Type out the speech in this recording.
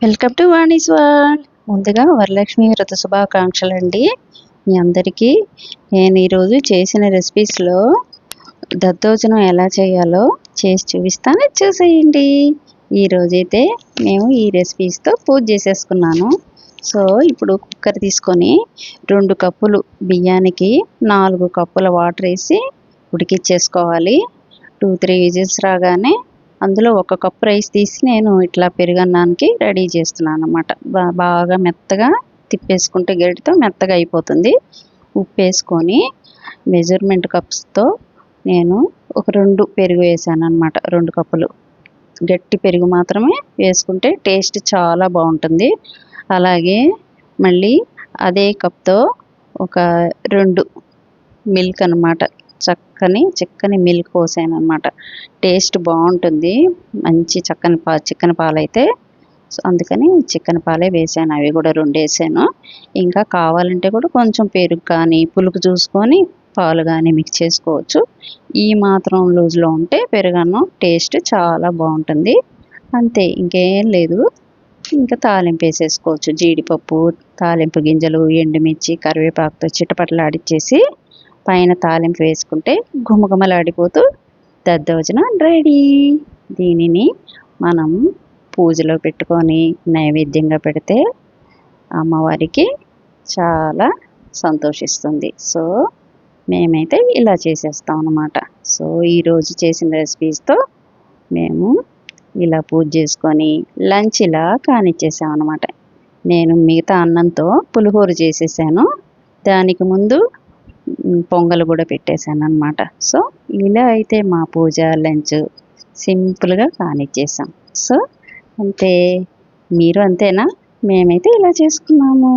Welcome to Vani's world. ముందుగా వరలక్ష్మి వ్రత శుభాకాంక్షలండి మీ అందరికీ. నేను ఈరోజు చేసిన రెసిపీస్లో దద్దోజనం ఎలా చేయాలో చేసి చూపిస్తాను, చూసేయండి. ఈరోజైతే మేము ఈ రెసిపీస్తో పూజ చేసేసుకున్నాను. సో ఇప్పుడు కుక్కర్ తీసుకొని 2 కప్పులు బియ్యానికి 4 కప్పుల వాటర్ వేసి ఉడికిచ్చేసుకోవాలి. 2-3 విజిల్స్ రాగానే అందులో 1 కప్పు రైస్ తీసి నేను ఇట్లా పెరుగన్నానికి రెడీ చేస్తున్నాను అన్నమాట. బాగా మెత్తగా తిప్పేసుకుంటే గరిటెతో మెత్తగా అయిపోతుంది. ఉప్పు వేసుకొని మెజర్మెంట్ కప్స్తో నేను ఒక 2 పెరుగు వేసాను అన్నమాట. 2 కప్పులు గట్టి పెరుగు మాత్రమే వేసుకుంటే టేస్ట్ చాలా బాగుంటుంది. అలాగే మళ్ళీ అదే కప్తో ఒక 2 మిల్క్ అన్నమాట, చిక్కని మిల్క్ పోసాను అన్నమాట. టేస్ట్ బాగుంటుంది మంచి చిక్కని పాలైతే. సో అందుకని చిక్కని పాలే వేసాను, అవి కూడా 2 వేసాను. ఇంకా కావాలంటే కూడా కొంచెం పెరుగు కానీ పులుపు చూసుకొని పాలు కానీ మిక్స్ చేసుకోవచ్చు. ఈ మాత్రం లూజ్లో ఉంటే పెరుగన్నం టేస్ట్ చాలా బాగుంటుంది. అంతే, ఇంకేం లేదు. ఇంకా తాలింపు వేసేసుకోవచ్చు. జీడిపప్పు, తాలింపు గింజలు, ఎండుమిర్చి, కరివేపాకుతో చిటపటలాడిచ్చేసి పైన తాలింపు వేసుకుంటే గుమగుమలాడిపోతూ దద్దోజనం రెడీ. దీనిని మనం పూజలో పెట్టుకొని నైవేద్యంగా పెడితే అమ్మవారికి చాలా సంతోషిస్తుంది. సో మేమైతే ఇలా చేసేస్తాం అన్నమాట. సో ఈరోజు చేసిన రెసిపీస్తో మేము ఇలా పూజ చేసుకొని లంచ్ ఇలా కానిచ్చేసాం అన్నమాట. నేను మిగతా అన్నంతో పులిహోర చేసేసాను. దానికి ముందు పొంగల్ కూడా పెట్టేశాను అన్నమాట. సో ఇలా అయితే మా పూజ లంచ్ సింపుల్గా కానిచ్చేసాం. సో అంతే, మీరు అంతేనా? మేమైతే ఇలా చేసుకున్నాము.